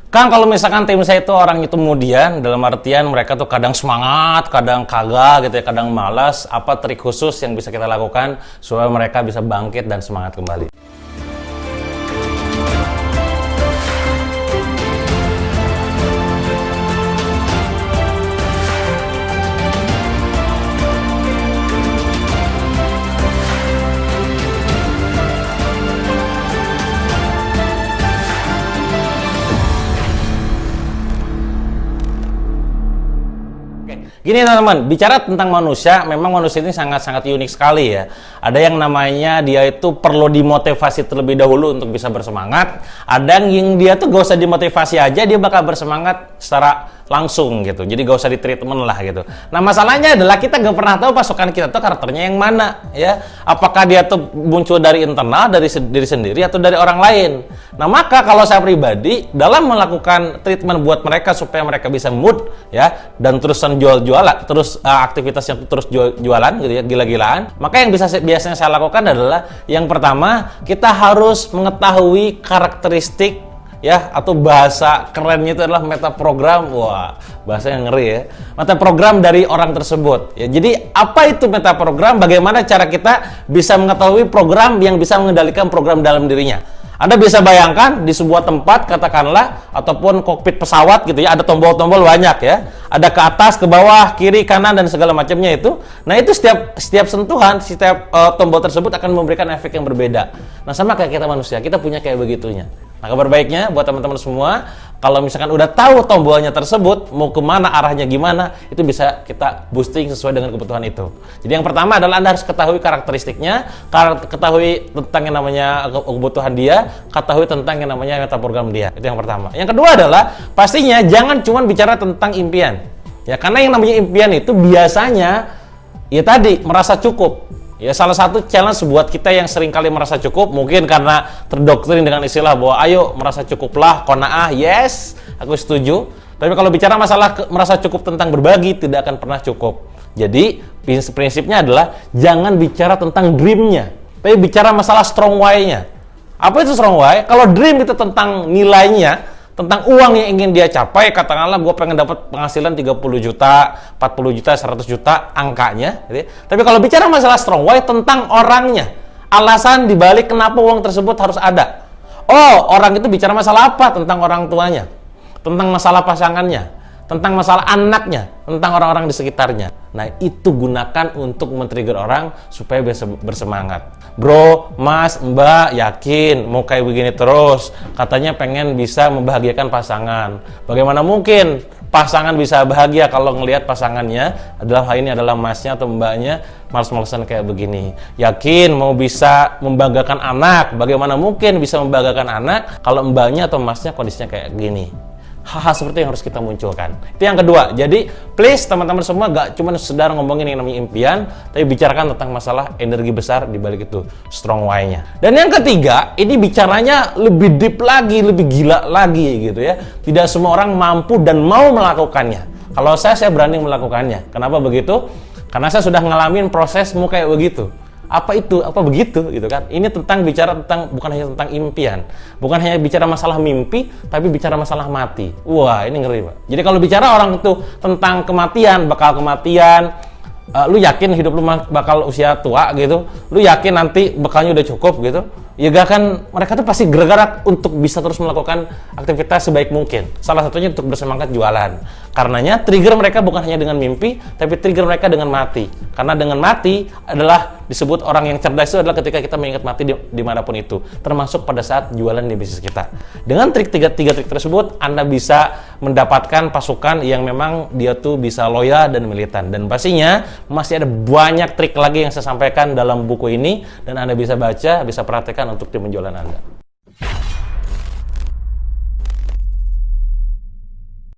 Kan kalau misalkan tim saya itu orang itu kemudian, dalam artian mereka tuh kadang semangat, kadang kagak gitu ya, kadang malas, apa trik khusus yang bisa kita lakukan supaya mereka bisa bangkit dan semangat kembali? Gini teman-teman, bicara tentang manusia, memang manusia ini sangat-sangat unik sekali ya. Ada yang namanya dia itu perlu dimotivasi terlebih dahulu untuk bisa bersemangat. Ada yang dia tuh gak usah dimotivasi aja, dia bakal bersemangat secara langsung gitu. Jadi gak usah di-treatment lah gitu. Nah masalahnya adalah kita gak pernah tahu pasukan kita tuh karakternya yang mana ya. Apakah dia tuh muncul dari internal, dari diri sendiri atau dari orang lain. Nah maka kalau saya pribadi dalam melakukan treatment buat mereka supaya mereka bisa mood ya dan terusan jualan, terus aktivitasnya terus jualan gitu ya, gila-gilaan. Maka yang biasanya saya lakukan adalah yang pertama, kita harus mengetahui karakteristik ya, atau bahasa kerennya itu adalah metaprogram. Wah, bahasa yang ngeri ya. Metaprogram dari orang tersebut ya. Jadi apa itu metaprogram? Bagaimana cara kita bisa mengetahui program yang bisa mengendalikan program dalam dirinya? Anda bisa bayangkan di sebuah tempat katakanlah ataupun kokpit pesawat gitu ya, ada tombol-tombol banyak ya. Ada ke atas, ke bawah, kiri, kanan dan segala macamnya itu. Nah, itu setiap sentuhan, setiap tombol tersebut akan memberikan efek yang berbeda. Nah, sama kayak kita manusia, kita punya kayak begitunya. Nah, kabar baiknya buat teman-teman semua, kalau misalkan udah tahu tombolnya tersebut, mau kemana, arahnya gimana, itu bisa kita boosting sesuai dengan kebutuhan itu. Jadi yang pertama adalah Anda harus ketahui karakteristiknya, ketahui tentang yang namanya kebutuhan dia, ketahui tentang yang namanya metaprogram dia. Itu yang pertama. Yang kedua adalah, pastinya jangan cuma bicara tentang impian. Ya, karena yang namanya impian itu biasanya, ya tadi, merasa cukup. Ya, salah satu challenge buat kita yang sering kali merasa cukup, mungkin karena terdoktrin dengan istilah bahwa ayo merasa cukuplah, qanaah, yes, aku setuju. Tapi kalau bicara masalah merasa cukup tentang berbagi, tidak akan pernah cukup. Jadi, prinsipnya adalah jangan bicara tentang dream-nya, tapi bicara masalah strong why-nya. Apa itu strong why? Kalau dream itu tentang nilainya, tentang uang yang ingin dia capai, katakanlah gue pengen dapat penghasilan 30 juta, 40 juta, 100 juta, angkanya. Gitu ya. Tapi kalau bicara masalah strong why, tentang orangnya, alasan dibalik kenapa uang tersebut harus ada. Oh, orang itu bicara masalah apa? Tentang orang tuanya, tentang masalah pasangannya, tentang masalah anaknya, tentang orang-orang di sekitarnya. Nah, itu gunakan untuk men-trigger orang supaya bisa bersemangat. Bro, mas, mbak, yakin mau kayak begini terus? Katanya pengen bisa membahagiakan pasangan. Bagaimana mungkin pasangan bisa bahagia kalau ngelihat pasangannya adalah ini adalah masnya atau mbaknya males-malesan kayak begini? Yakin mau bisa membanggakan anak? Bagaimana mungkin bisa membanggakan anak kalau mbaknya atau masnya kondisinya kayak gini? Hal-hal seperti yang harus kita munculkan. Itu yang kedua. Jadi, please teman-teman semua gak cuma sekedar ngomongin yang namanya impian, tapi bicarakan tentang masalah energi besar di balik itu, strong why-nya. Dan yang ketiga, ini bicaranya lebih deep lagi, lebih gila lagi gitu ya. Tidak semua orang mampu dan mau melakukannya. Kalau saya berani melakukannya. Kenapa begitu? Karena saya sudah ngalamin prosesmu kayak begitu. Apa itu? Apa begitu? Gitu kan? Ini bicara tentang bukan hanya tentang impian, bukan hanya bicara masalah mimpi, tapi bicara masalah mati. Wah, ini ngeri, Pak. Jadi kalau bicara orang itu tentang kematian, bakal kematian, lu yakin hidup lu bakal usia tua gitu? Lu yakin nanti bekalnya udah cukup gitu? Ya gak kan, mereka tuh pasti gerak-gerak untuk bisa terus melakukan aktivitas sebaik mungkin. Salah satunya untuk bersemangat jualan. Karenanya trigger mereka bukan hanya dengan mimpi, tapi trigger mereka dengan mati. Karena dengan mati adalah disebut orang yang cerdas itu adalah ketika kita mengingat mati dimanapun itu, termasuk pada saat jualan di bisnis kita. Dengan tiga trik tersebut, Anda bisa mendapatkan pasukan yang memang dia tuh bisa loyal dan militan. Dan pastinya masih ada banyak trik lagi yang saya sampaikan dalam buku ini, dan Anda bisa baca, bisa praktekkan untuk tim penjualan Anda.